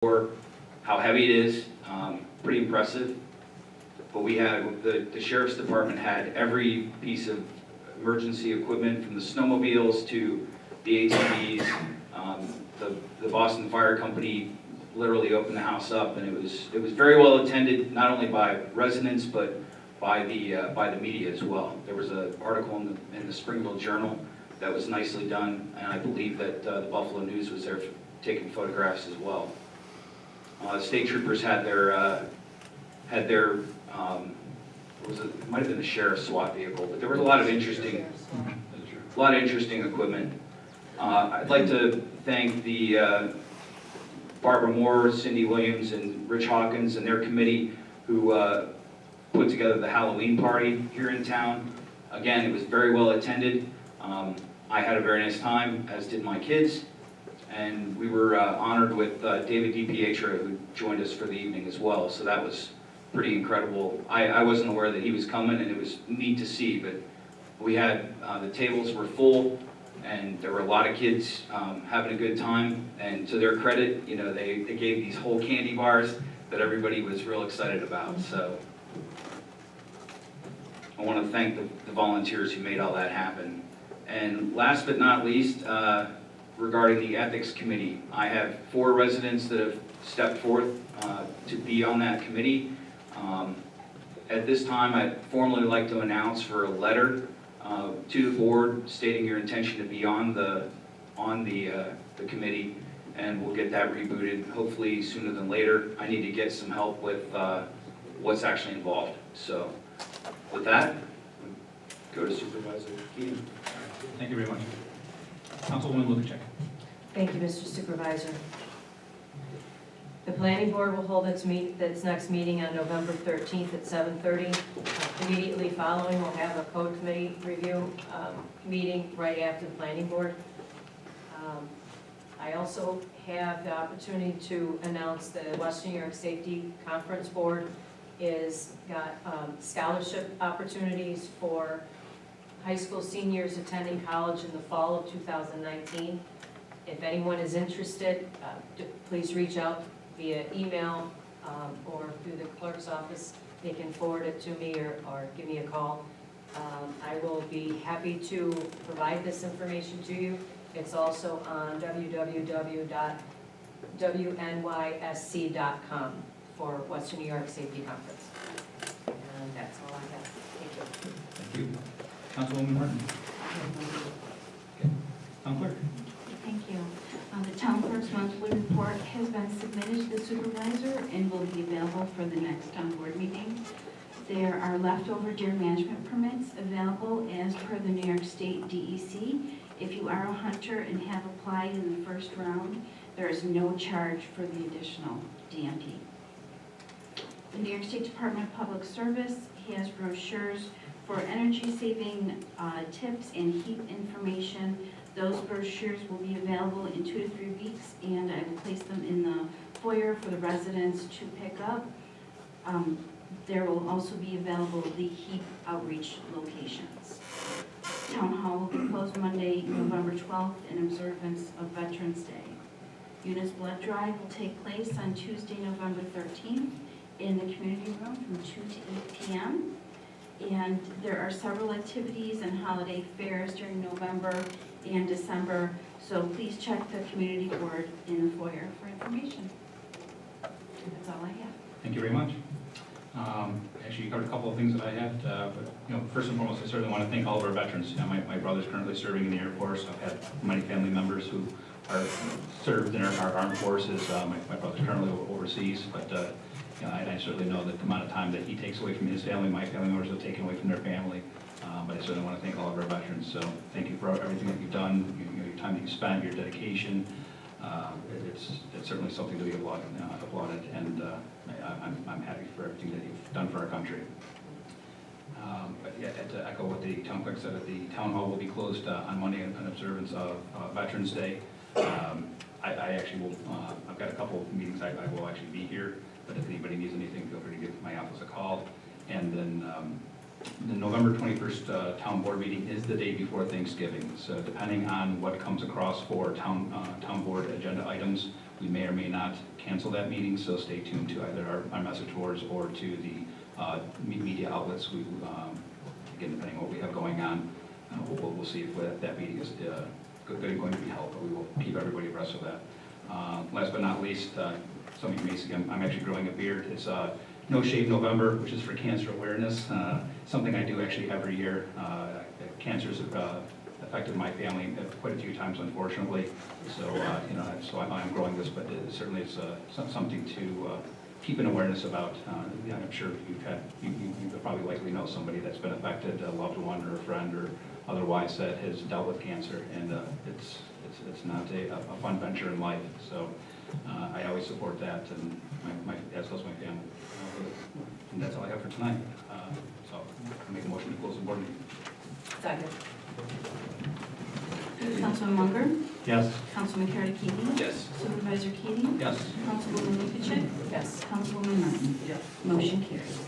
for how heavy it is, pretty impressive. But we had, the sheriff's department had every piece of emergency equipment from the snowmobiles to the ATVs. The Boston Fire Company literally opened the house up, and it was very well attended, not only by residents, but by the media as well. There was an article in the Springville Journal that was nicely done, and I believe that the Buffalo News was there taking photographs as well. The state troopers had their it might have been the sheriff's SWAT vehicle, but there was a lot of interesting equipment. I'd like to thank the Barbara Moore, Cindy Williams, and Rich Hawkins and their committee who put together the Halloween party here in town. Again, it was very well attended. I had a very nice time, as did my kids. And we were honored with David DiPietro, who joined us for the evening as well. So that was pretty incredible. I wasn't aware that he was coming, and it was neat to see. But we had, the tables were full, and there were a lot of kids having a good time. And to their credit, you know, they gave these whole candy bars that everybody was real excited about. So I want to thank the volunteers who made all that happen. And last but not least, regarding the ethics committee, I have 4 residents that have stepped forth to be on that committee. At this time, I'd formally like to announce for a letter to the board stating your intention to be on the committee, and we'll get that rebooted hopefully sooner than later. I need to get some help with what's actually involved. So with that, go to Supervisor Keating. Thank you very much. Councilwoman Lukacek. Thank you, Mr. Supervisor. The planning board will hold its next meeting on November 13th at 7:30. Immediately following, we'll have a code committee review meeting right after the planning board. I also have the opportunity to announce the Western New York Safety Conference Board is got scholarship opportunities for high school seniors attending college in the fall of 2019. If anyone is interested, please reach out via email or through the clerk's office. They can forward it to me or give me a call. I will be happy to provide this information to you. It's also on www.wnysc.com for Western New York Safety Conference. And that's all I have. Thank you. Thank you. Councilwoman Martin. Okay. Town clerk. Thank you. The town clerk's monthly report has been submitted to the supervisor and will be available for the next town board meeting. There are leftover deer management permits available as per the New York State DEC. If you are a hunter and have applied in the first round, there is no charge for the additional DMP. The New York State Department of Public Service has brochures for energy-saving tips and heat information. Those brochures will be available in 2 to 3 weeks, and I will place them in the foyer for the residents to pick up. There will also be available the heat outreach locations. Town Hall will be closed Monday, November 12th in observance of Veterans Day. Eunice Blood Drive will take place on Tuesday, November 13th in the community room from 2 to 8 p.m. And there are several activities and holiday fairs during November and December, so please check the community board in the foyer for information. That's all I have. Thank you very much. Actually, you covered a couple of things that I had, but first and foremost, I certainly want to thank all of our veterans. My brother's currently serving in the Air Force. I've had many family members who are served in our armed forces. My brother's currently overseas, but I certainly know that the amount of time that he takes away from his family, my family members have taken away from their family. But I certainly want to thank all of our veterans. So thank you for everything that you've done, your time that you spent, your dedication. It's certainly something to be applauded, and I'm happy for everything that you've done for our country. But yeah, to echo what the town clerk said, the town hall will be closed on Monday in observance of Veterans Day. I actually will, I've got a couple of meetings I will actually be here, but if anybody needs anything, feel free to give my office a call. And then The November 21st town board meeting is the day before Thanksgiving, so depending on what comes across for town board agenda items, we may or may not cancel that meeting, so stay tuned to either our message boards or to the media outlets. We, again, depending on what we have going on, we'll see if that meeting is going to be held, but we will keep everybody abreast of that. Last but not least, some of you may see, I'm actually growing a beard. It's No Shave November, which is for cancer awareness, something I do actually every year. Cancer's affected my family quite a few times, unfortunately. So, so I'm growing this, but certainly it's something to keep an awareness about. I'm sure you probably likely know somebody that's been affected, a loved one or a friend or otherwise that has dealt with cancer, and it's not a fun venture in life. So I always support that, and as does my family. And that's all I have for tonight. So I'll make a motion to close the board meeting. Second. Councilman Munger, Yes. Councilman Kearney, Yes. Supervisor Keating, Yes. Councilwoman Lukascik, Yes. Councilwoman Martin. Motion carries.